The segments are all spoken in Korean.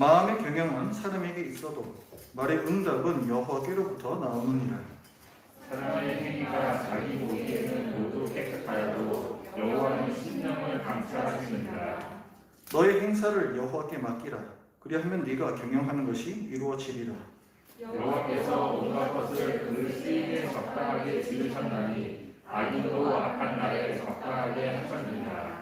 마음의 경영은 사람에게 있어도 말의 응답은 여호와께로부터 나오느니라. 사람의 행위가 자기 보기에는 모두 깨끗하여도 여호와는 심령을 감찰하시느니라. 너의 행사를 여호와께 맡기라. 그리하면 네가 경영하는 것이 이루어지리라. 여호와께서 온갖 것을 그 쓰임에 적당하게 지으셨나니 악인도 악한 날에 적당하게 하셨느니라.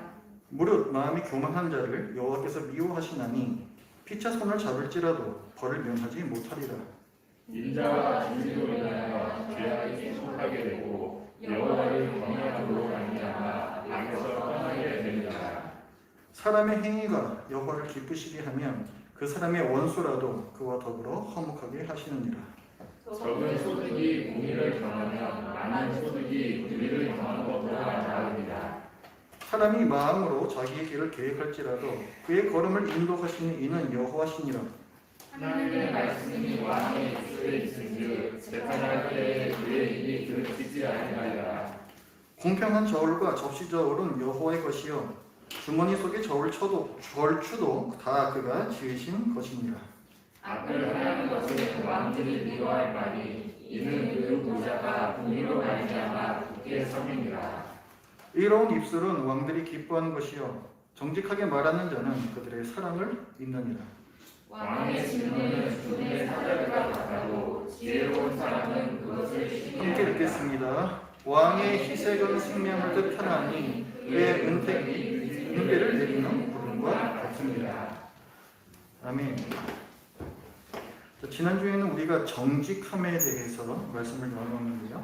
무릇 마음이 교만한 자를 여호와께서 미워하시나니 피차 손을 잡을지라도 벌을 면하지 못하리라. 인자와 진리로 인하여 죄악이 속하게 되고 여호와를 경외함으로 말미암아 악에서 떠나게 되리라. 사람의 행위가 여호와를 기쁘시게 하면 그 사람의 원수라도 그와 더불어 화목하게 하시느니라. 적은 소득이 공의를 경하면 많은 소득이 불의를 경하는 것보다 나으리라. 사람이 마음으로 자기의 길을 계획할지라도 그의 걸음을 인도하시는 이는 여호와시니라. 하나님의 말씀이 왕의 입술에 있은즉 재판할 때에 그의 입이 그르치지 아니하리라. 공평한 저울과 접시 저울은 여호와의 것이요 주머니 속에 절추도 다 그가 지으신 것이니라. 악을 하는 것을 왕들이 미워할 바니 이는 그 부자가 공의로 말미암아 굳게 섬이니라. 의로운 입술은 왕들이 기뻐하는 것이요 정직하게 말하는 자는 그들의 사랑을 잇느니라. 왕의 질문은 죽음의 사자들과 같아도 지혜로운 사람은 그것을 함께 읽겠습니다. 왕의 희색은 생명을 뜻하나니 그의 은혜를 내리는 구름과 같습니다. 아멘. 지난주에는 우리가 정직함에 대해서 말씀을 나눴는데요.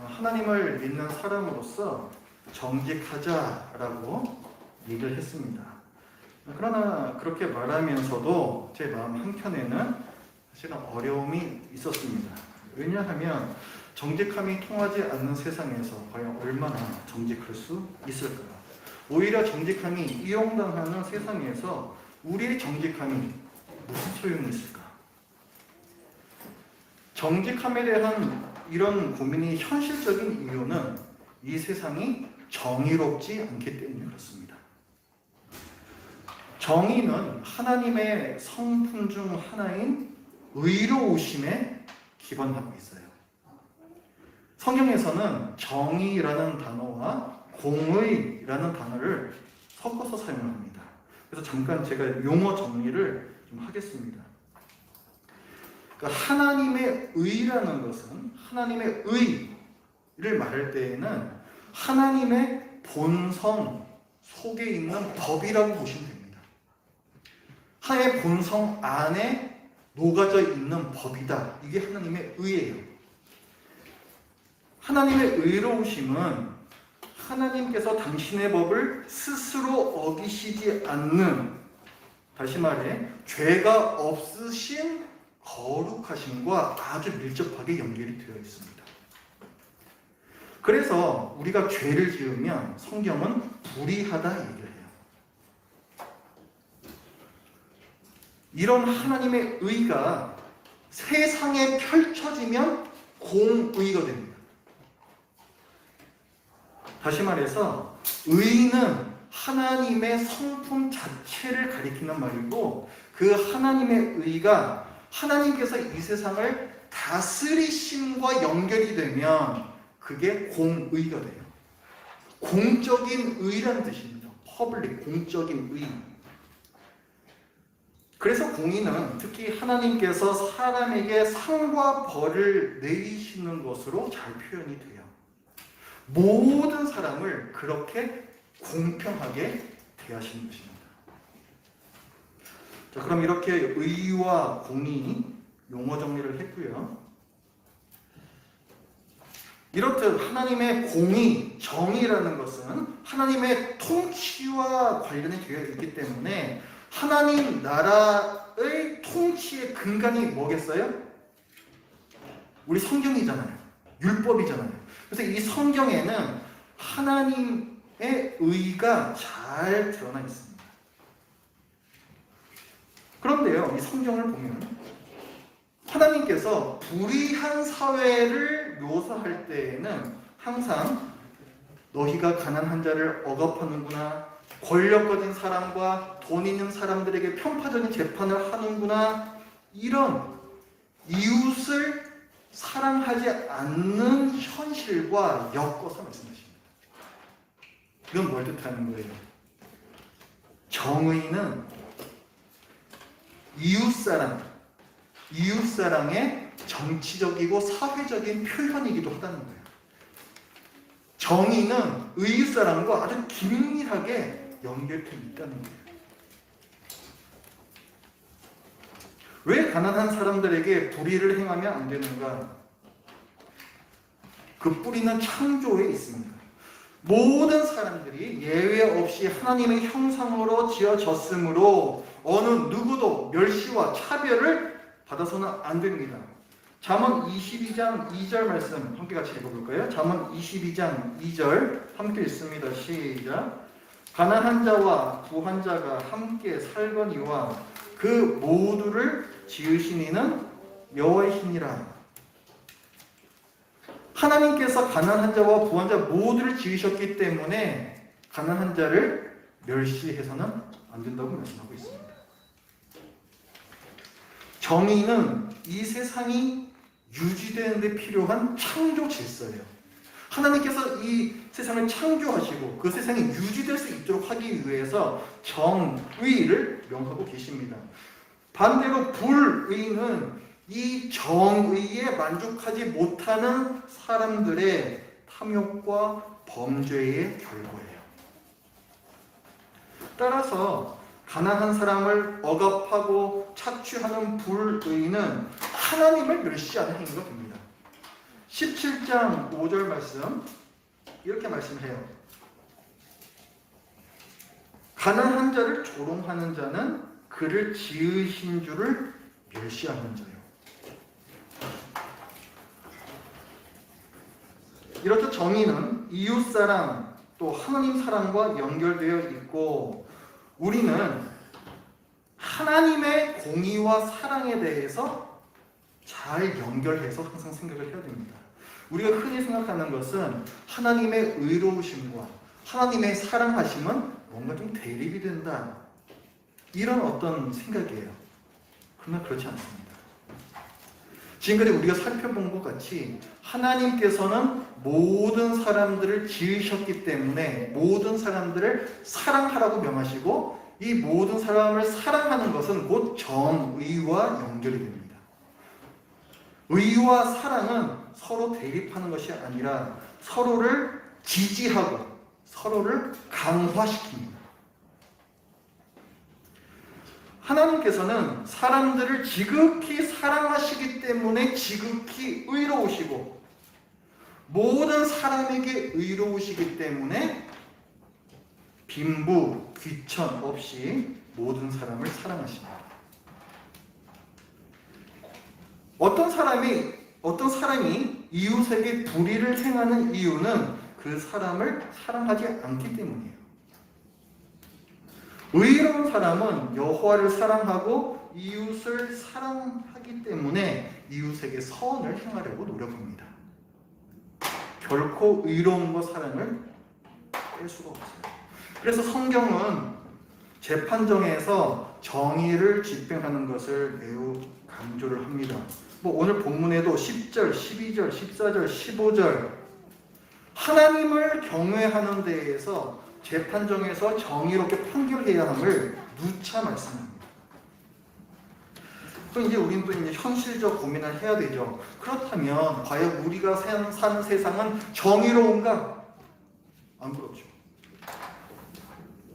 하나님을 믿는 사람으로서 정직하자라고 얘기를 했습니다. 그러나 그렇게 말하면서도 제 마음 한켠에는 사실은 어려움이 있었습니다. 왜냐하면 정직함이 통하지 않는 세상에서 과연 얼마나 정직할 수 있을까요? 오히려 정직함이 이용당하는 세상에서 우리의 정직함이 무슨 소용이 있을까? 정직함에 대한 이런 고민이 현실적인 이유는 이 세상이 정의롭지 않기 때문에 그렇습니다. 정의는 하나님의 성품 중 하나인 의로우심에 기반하고 있어요. 성경에서는 정의라는 단어와 공의라는 단어를 섞어서 사용합니다. 그래서 잠깐 제가 용어 정리를 좀 하겠습니다. 그러니까 하나님의 의라는 것은 하나님의 의를 말할 때에는 하나님의 본성 속에 있는 법이라고 보시면 됩니다. 하나님의 본성 안에 녹아져 있는 법이다. 이게 하나님의 의예요. 하나님의 의로우심은 하나님께서 당신의 법을 스스로 어기시지 않는, 다시 말해 죄가 없으신 거룩하심과 아주 밀접하게 연결이 되어 있습니다. 그래서 우리가 죄를 지으면 성경은 불의하다 얘기를 해요. 이런 하나님의 의가 세상에 펼쳐지면 공의가 됩니다. 다시 말해서 의는 하나님의 성품 자체를 가리키는 말이고 그 하나님의 의가 하나님께서 이 세상을 다스리심과 연결이 되면 그게 공의가 돼요. 공적인 의라는 뜻입니다. 퍼블릭, 공적인 의. 그래서 공의는 특히 하나님께서 사람에게 상과 벌을 내리시는 것으로 잘 표현이 돼요. 모든 사람을 그렇게 공평하게 대하시는 것입니다. 자, 그럼 이렇게 의와 공의 용어 정리를 했고요. 이렇듯 하나님의 공의, 정의라는 것은 하나님의 통치와 관련이 되어 있기 때문에 하나님 나라의 통치의 근간이 뭐겠어요? 우리 성경이잖아요. 율법이잖아요. 그래서 이 성경에는 하나님의 의가 잘 드러나 있습니다. 그런데요, 이 성경을 보면 하나님께서 불의한 사회를 묘사할 때에는 항상 너희가 가난한 자를 억압하는구나, 권력 가진 사람과 돈 있는 사람들에게 편파적인 재판을 하는구나, 이런 이웃을 사랑하지 않는 현실과 엮어서 말씀하십니다. 이건 뭘 뜻하는 거예요? 정의는 이웃사랑의 정치적이고 사회적인 표현이기도 하다는 거예요. 정의는 이웃사랑과 아주 긴밀하게 연결되어 있다는 거예요. 왜 가난한 사람들에게 불의를 행하면 안 되는가? 그 뿌리는 창조에 있습니다. 모든 사람들이 예외 없이 하나님의 형상으로 지어졌으므로 어느 누구도 멸시와 차별을 받아서는 안 됩니다. 잠언 22장 2절 말씀 함께 같이 읽어볼까요? 잠언 22장 2절 함께 읽습니다. 시작. 가난한 자와 부한 자가 함께 살거니와 그 모두를 지으신 이는 여호와이시니라. 하나님께서 가난한 자와 부한 자 모두를 지으셨기 때문에 가난한 자를 멸시해서는 안 된다고 말씀하고 있습니다. 정의는 이 세상이 유지되는 데 필요한 창조 질서예요. 하나님께서 이 세상을 창조하시고 그 세상이 유지될 수 있도록 하기 위해서 정의를 명하고 계십니다. 반대로 불의는 이 정의에 만족하지 못하는 사람들의 탐욕과 범죄의 결과예요. 따라서 가난한 사람을 억압하고 착취하는 불의는 하나님을 멸시하는 행위가 됩니다. 17장 5절 말씀 이렇게 말씀해요. 가난한 자를 조롱하는 자는 그를 지으신 줄을 멸시하는 자요. 이렇듯 정의는 이웃사랑 또 하나님 사랑과 연결되어 있고, 우리는 하나님의 공의와 사랑에 대해서 잘 연결해서 항상 생각을 해야 됩니다. 우리가 흔히 생각하는 것은 하나님의 의로우심과 하나님의 사랑하심은 뭔가 좀 대립이 된다, 이런 어떤 생각이에요. 그러나 그렇지 않습니다. 지금까지 우리가 살펴본 것 같이 하나님께서는 모든 사람들을 지으셨기 때문에 모든 사람들을 사랑하라고 명하시고, 이 모든 사람을 사랑하는 것은 곧 정의와 연결이 됩니다. 의와 사랑은 서로 대립하는 것이 아니라 서로를 지지하고 서로를 강화시킵니다. 하나님께서는 사람들을 지극히 사랑하시기 때문에 지극히 의로우시고, 모든 사람에게 의로우시기 때문에 빈부, 귀천 없이 모든 사람을 사랑하십니다. 어떤 사람이 이웃에게 불의를 행하는 이유는 그 사람을 사랑하지 않기 때문이에요. 의로운 사람은 여호와를 사랑하고 이웃을 사랑하기 때문에 이웃에게 선을 행하려고 노력합니다. 결코 의로움과 사랑을 뺄 수가 없어요. 그래서 성경은 재판정에서 정의를 집행하는 것을 매우 강조를 합니다. 오늘 본문에도 10절, 12절, 14절, 15절 하나님을 경외하는 데에서 재판정에서 정의롭게 판결해야 함을 누차 말씀합니다. 또 이제 우리는 또 이제 현실적 고민을 해야 되죠. 그렇다면 과연 우리가 사는 세상은 정의로운가? 안 그렇죠.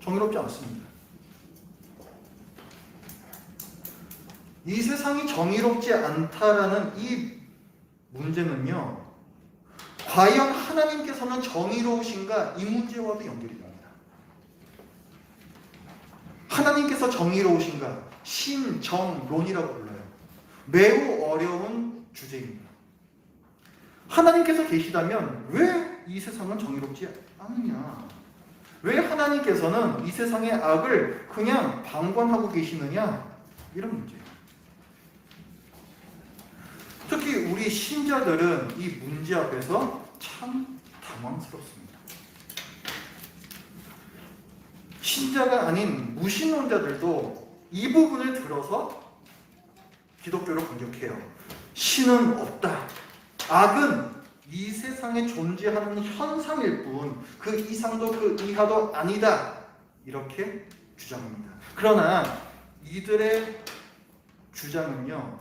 정의롭지 않습니다. 이 세상이 정의롭지 않다라는 이 문제는요, 과연 하나님께서는 정의로우신가? 이 문제와도 연결이 됩니다. 하나님께서 정의로우신가? 신정론이라고 불러요. 매우 어려운 주제입니다. 하나님께서 계시다면 왜 이 세상은 정의롭지 않느냐? 왜 하나님께서는 이 세상의 악을 그냥 방관하고 계시느냐? 이런 문제예요. 특히 우리 신자들은 이 문제 앞에서 참 당황스럽습니다. 신자가 아닌 무신론자들도 이 부분을 들어서 기독교를 공격해요. 신은 없다. 악은 이 세상에 존재하는 현상일 뿐 그 이상도 그 이하도 아니다. 이렇게 주장합니다. 그러나 이들의 주장은요,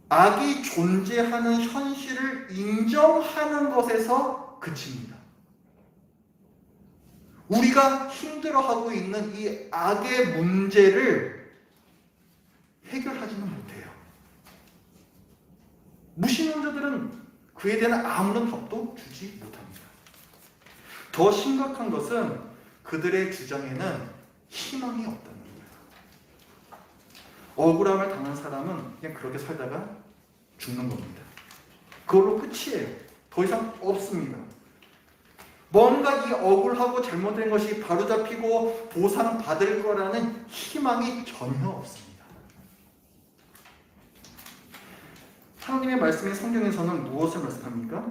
악이 존재하는 현실을 인정하는 것에서 그칩니다. 우리가 힘들어하고 있는 이 악의 문제를 해결하지는 못해요. 무신론자들은 그에 대한 아무런 답도 주지 못합니다. 더 심각한 것은 그들의 주장에는 희망이 없다는 거예요. 억울함을 당한 사람은 그냥 그렇게 살다가 죽는 겁니다. 그걸로 끝이에요. 더 이상 없습니다. 뭔가 이 억울하고 잘못된 것이 바로잡히고 보상받을 거라는 희망이 전혀 없습니다. 하나님의 말씀인 성경에서는 무엇을 말씀합니까?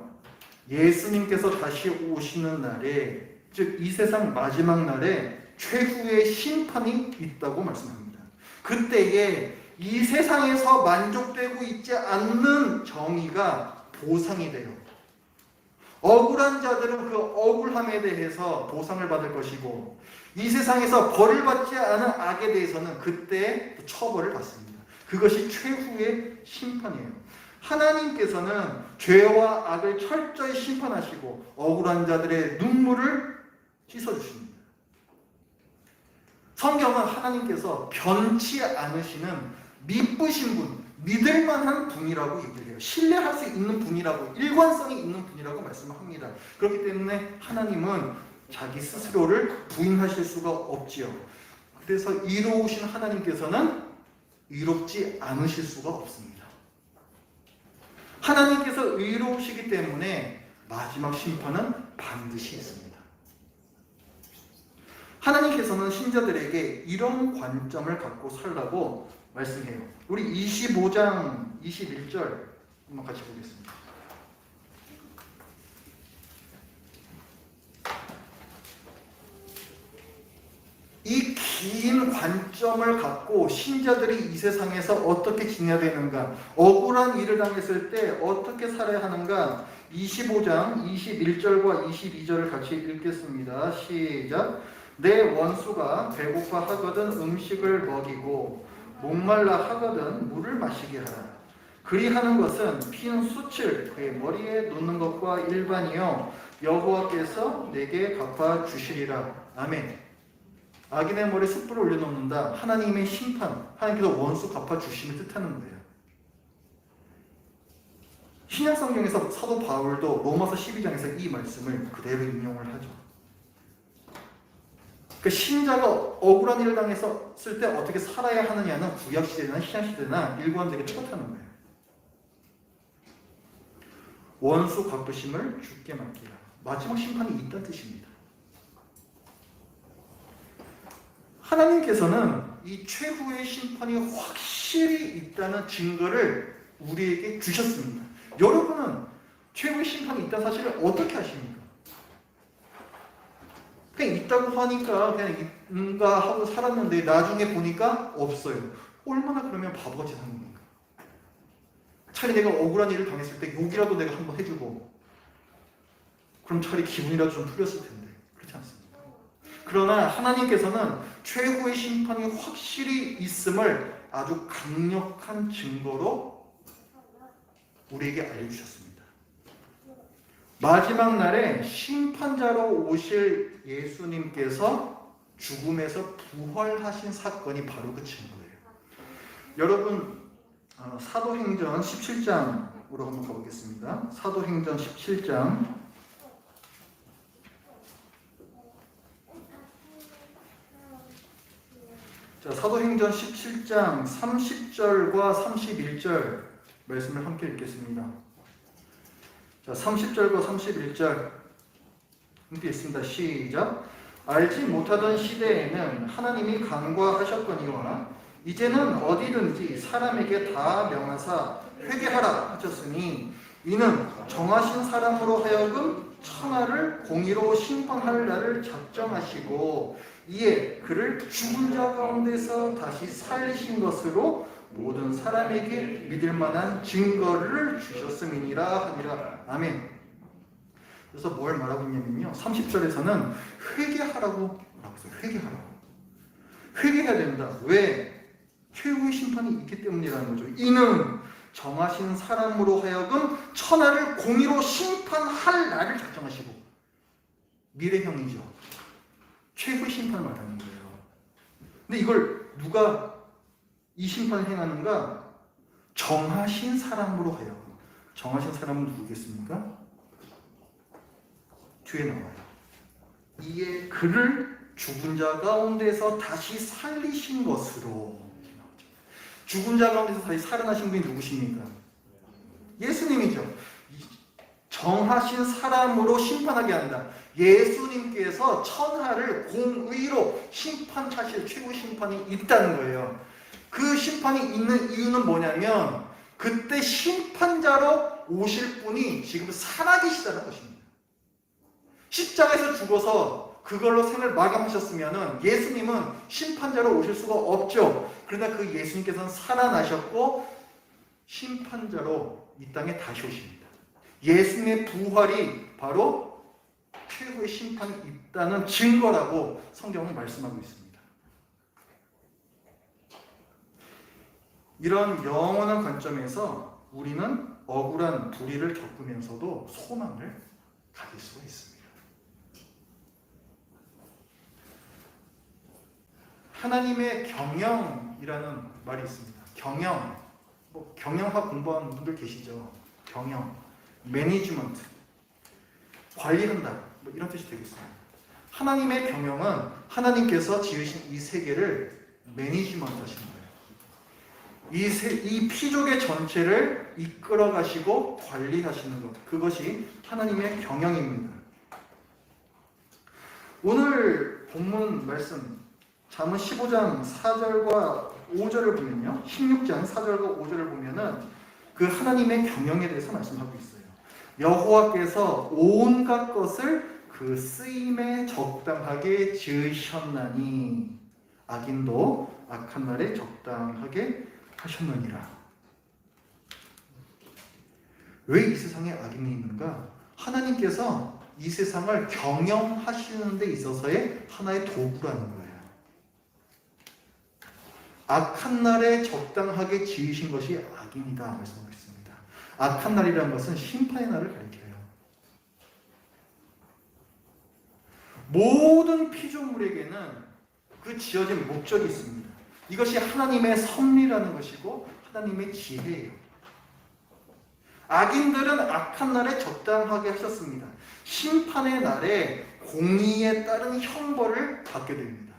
예수님께서 다시 오시는 날에, 즉 이 세상 마지막 날에 최후의 심판이 있다고 말씀합니다. 그때에 이 세상에서 만족되고 있지 않는 정의가 보상이 돼요. 억울한 자들은 그 억울함에 대해서 보상을 받을 것이고, 이 세상에서 벌을 받지 않은 악에 대해서는 그때 처벌을 받습니다. 그것이 최후의 심판이에요. 하나님께서는 죄와 악을 철저히 심판하시고 억울한 자들의 눈물을 씻어주십니다. 성경은 하나님께서 변치 않으시는 미쁘신 분, 믿을만한 분이라고 얘기를 해요. 신뢰할 수 있는 분이라고, 일관성이 있는 분이라고 말씀을 합니다. 그렇기 때문에 하나님은 자기 스스로를 부인하실 수가 없지요. 그래서 이로우신 하나님께서는 의롭지 않으실 수가 없습니다. 하나님께서 의로우시기 때문에 마지막 심판은 반드시 있습니다. 하나님께서는 신자들에게 이런 관점을 갖고 살라고 말씀해요. 우리 25장 21절 한번 같이 보겠습니다. 이 긴 관점을 갖고 신자들이 이 세상에서 어떻게 지내야 되는가, 억울한 일을 당했을 때 어떻게 살아야 하는가, 25장 21절과 22절을 같이 읽겠습니다. 시작. 내 원수가 배고파 하거든 음식을 먹이고 목말라 하거든 물을 마시게 하라. 그리하는 것은 핀 숯을 그의 머리에 놓는 것과 일반이요 여호와께서 내게 갚아 주시리라. 아멘. 악인의 머리에 숯불을 올려놓는다. 하나님의 심판, 하나님께서 원수 갚아 주심을 뜻하는 거예요. 신약성경에서 사도 바울도 로마서 12장에서 이 말씀을 그대로 인용을 하죠. 그 신자가 억울한 일을 당했을 때 어떻게 살아야 하느냐는 구약시대나 신약시대나 일관되게 똑같다는 거예요. 원수 갚으심을 주께 맡기라. 마지막 심판이 있다는 뜻입니다. 하나님께서는 이 최후의 심판이 확실히 있다는 증거를 우리에게 주셨습니다. 여러분은 최후의 심판이 있다는 사실을 어떻게 아십니까? 그냥 있다고 하니까 그냥 있는가 하고 살았는데 나중에 보니까 없어요. 얼마나 그러면 바보같이 사는 건가? 차라리 내가 억울한 일을 당했을 때 욕이라도 내가 한번 해주고 그럼 차라리 기분이라도 좀 풀렸을 텐데 그렇지 않습니까? 그러나 하나님께서는 최후의 심판이 확실히 있음을 아주 강력한 증거로 우리에게 알려주셨습니다. 마지막 날에 심판자로 오실 예수님께서 죽음에서 부활하신 사건이 바로 그 증거예요. 여러분 사도행전 17장으로 한번 가보겠습니다. 사도행전 17장 자, 사도행전 17장 30절과 31절 말씀을 함께 읽겠습니다. 자, 30절과 31절 함께 읽습니다. 시작. 알지 못하던 시대에는 하나님이 간과하셨거니와 이제는 어디든지 사람에게 다 명하사 회개하라 하셨으니 이는 정하신 사람으로 하여금 천하를 공의로 심판할 날을 작정하시고 이에 그를 죽은 자 가운데서 다시 살리신 것으로 모든 사람에게 믿을 만한 증거를 주셨음이니라 하니라. 아멘. 그래서 뭘 말하고 있냐면요, 30절에서는 회개하라고 말하고 있어요. 회개해야 된다. 왜? 최후의 심판이 있기 때문이라는 거죠. 이는 정하신 사람으로 하여금 천하를 공의로 심판할 날을 작정하시고, 미래형이죠. 최후의 심판을 말하는 거예요. 근데 이걸 누가 이 심판을 행하는가? 정하신 사람으로 하여금. 정하신 사람은 누구겠습니까? 뒤에 나와요. 이에 그를 죽은 자 가운데서 다시 살리신 것으로. 죽은 자 가운데서 다시 살아나신 분이 누구십니까? 예수님이죠. 정하신 사람으로 심판하게 한다. 예수님께서 천하를 공의로 심판하실 최후 심판이 있다는 거예요. 그 심판이 있는 이유는 뭐냐면 그때 심판자로 오실 분이 지금 살아계시다는 것입니다. 십자가에서 죽어서 그걸로 생을 마감하셨으면 예수님은 심판자로 오실 수가 없죠. 그러나 그 예수님께서는 살아나셨고 심판자로 이 땅에 다시 오십니다. 예수님의 부활이 바로 최후의 심판이 있다는 증거라고 성경은 말씀하고 있습니다. 이런 영원한 관점에서 우리는 억울한 불의를 겪으면서도 소망을 가질 수가 있습니다. 하나님의 경영이라는 말이 있습니다. 경영, 경영학 공부하는 분들 계시죠? 경영, 매니지먼트, 관리한다, 이런 뜻이 되겠습니다. 하나님의 경영은 하나님께서 지으신 이 세계를 매니지먼트 하시는 거예요. 이 피조계 전체를 이끌어 가시고 관리하시는 것, 그것이 하나님의 경영입니다. 오늘 본문 말씀 잠언 15장 4절과 5절을 보면요, 16장 4절과 5절을 보면은 그 하나님의 경영에 대해서 말씀하고 있어요. 여호와께서 온갖 것을 그 쓰임에 적당하게 지으셨나니 악인도 악한 날에 적당하게 하셨느니라. 왜 이 세상에 악인이 있는가? 하나님께서 이 세상을 경영하시는 데 있어서의 하나의 도구라는 거예요. 악한 날에 적당하게 지으신 것이 악인이다 말씀하고 있습니다. 악한 날이라는 것은 심판의 날을 가리켜요. 모든 피조물에게는 그 지어진 목적이 있습니다. 이것이 하나님의 섭리라는 것이고 하나님의 지혜예요. 악인들은 악한 날에 적당하게 하셨습니다. 심판의 날에 공의에 따른 형벌을 받게 됩니다.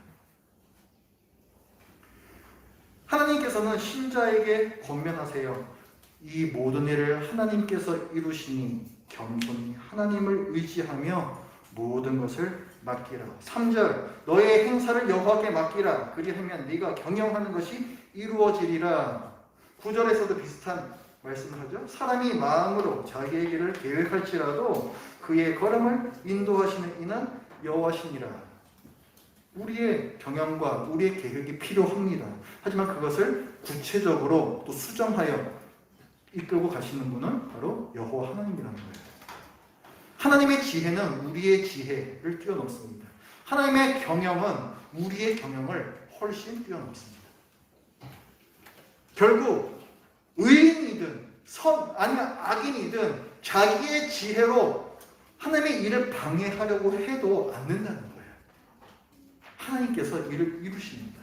하나님께서는 신자에게 권면하세요. 이 모든 일을 하나님께서 이루시니 겸손히 하나님을 의지하며 모든 것을 맡기라. 3절 너의 행사를 여호와께 맡기라. 그리하면 네가 경영하는 것이 이루어지리라. 9절에서도 비슷한 말씀을 하죠. 사람이 마음으로 자기의 길을 계획할지라도 그의 걸음을 인도하시는 이는 여호와시니라. 우리의 경영과 우리의 계획이 필요합니다. 하지만 그것을 구체적으로 또 수정하여 이끌고 가시는 분은 바로 여호와 하나님이라는 거예요. 하나님의 지혜는 우리의 지혜를 뛰어넘습니다. 하나님의 경영은 우리의 경영을 훨씬 뛰어넘습니다. 결국 의인이든 아니면 악인이든 자기의 지혜로 하나님의 일을 방해하려고 해도 안 된다는 거예요. 하나님께서 일을 이루십니다.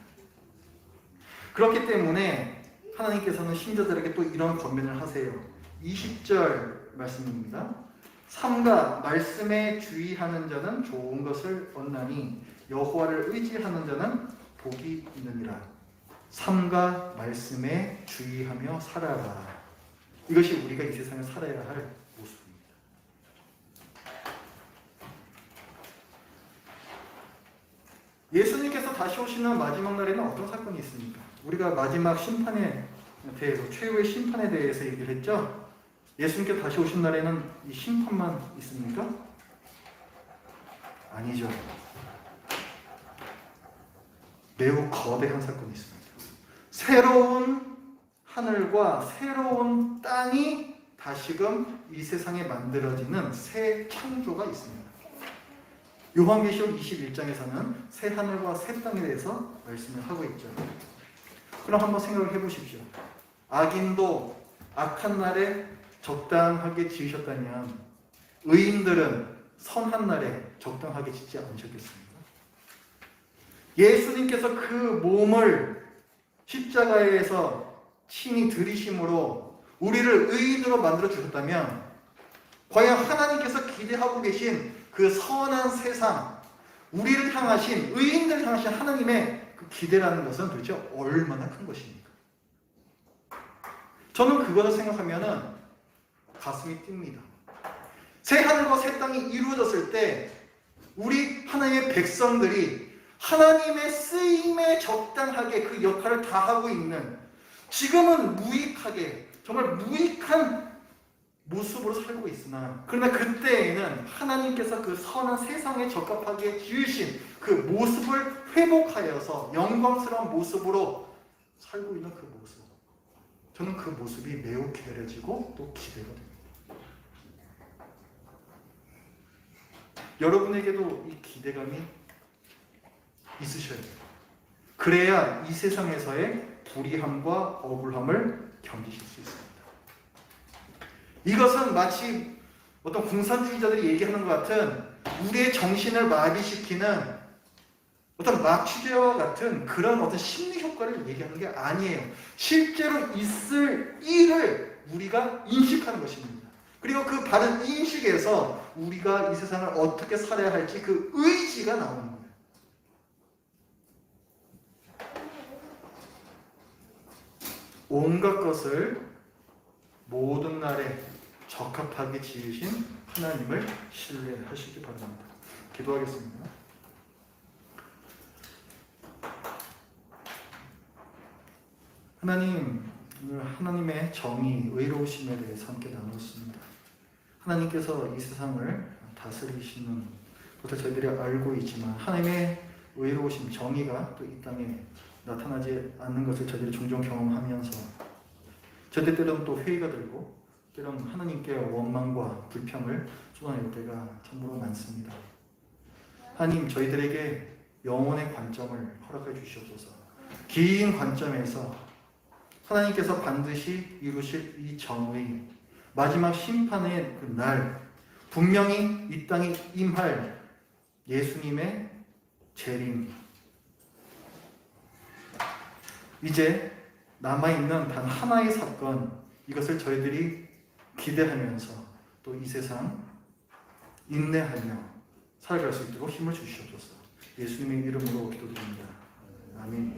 그렇기 때문에 하나님께서는 신자들에게 또 이런 권면을 하세요. 20절 말씀입니다. 삼가 말씀에 주의하는 자는 좋은 것을 얻나니 여호와를 의지하는 자는 복이 있느니라. 삼가 말씀에 주의하며 살아라. 이것이 우리가 이 세상에 살아야 할 모습입니다. 예수님께서 다시 오시는 마지막 날에는 어떤 사건이 있습니까? 우리가 마지막 심판에 대해서, 최후의 심판에 대해서 얘기를 했죠? 예수님께서 다시 오신 날에는 이 심판만 있습니까? 아니죠. 매우 거대한 사건이 있습니다. 새로운 하늘과 새로운 땅이 다시금 이 세상에 만들어지는 새 창조가 있습니다. 요한계시록 21장에서는 새 하늘과 새 땅에 대해서 말씀을 하고 있죠. 그럼 한번 생각을 해보십시오. 악인도 악한 날에 적당하게 지으셨다면 의인들은 선한 날에 적당하게 짓지 않으셨겠습니까? 예수님께서 그 몸을 십자가에서 친히 들이심으로 우리를 의인으로 만들어 주셨다면 과연 하나님께서 기대하고 계신 그 선한 세상, 우리를 향하신, 의인들을 향하신 하나님의 그 기대라는 것은 도대체 얼마나 큰 것입니까? 저는 그것을 생각하면 가슴이 뜁니다. 새 하늘과 새 땅이 이루어졌을 때 우리 하나님의 백성들이 하나님의 쓰임에 적당하게 그 역할을 다하고 있는, 지금은 무익하게, 정말 무익한 모습으로 살고 있으나 그러나 그때에는 하나님께서 그 선한 세상에 적합하게 지으신 그 모습을 회복하여서 영광스러운 모습으로 살고 있는 그 모습, 저는 그 모습이 매우 기다려지고 또 기대가 됩니다. 여러분에게도 이 기대감이 있으셔야 돼요. 그래야 이 세상에서의 불의함과 억울함을 견디실 수 있습니다. 이것은 마치 어떤 공산주의자들이 얘기하는 것 같은 우리의 정신을 마비시키는 어떤 마취제와 같은 그런 어떤 심리 효과를 얘기하는 게 아니에요. 실제로 있을 일을 우리가 인식하는 것입니다. 그리고 그 바른 인식에서 우리가 이 세상을 어떻게 살아야 할지 그 의지가 나오는 거예요. 온갖 것을 모든 날에 적합하게 지으신 하나님을 신뢰하시기 바랍니다. 기도하겠습니다. 하나님, 오늘 하나님의 정의, 의로우심에 대해서 함께 나눴습니다. 하나님께서 이 세상을 다스리시는 것을 저희들이 알고 있지만 하나님의 의로우심, 정의가 또 이 땅에 나타나지 않는 것을 저희들이 종종 경험하면서 저때 때로는 또 회의가 들고 때로는 하나님께 원망과 불평을 쏟아낼 때가 참으로 많습니다. 하나님, 저희들에게 영혼의 관점을 허락해 주시옵소서. 긴 관점에서 하나님께서 반드시 이루실 이 정의, 마지막 심판의 그 날, 분명히 이 땅에 임할 예수님의 재림, 이제 남아있는 단 하나의 사건, 이것을 저희들이 기대하면서 또 이 세상 인내하며 살아갈 수 있도록 힘을 주시옵소서. 예수님의 이름으로 기도드립니다. 아멘.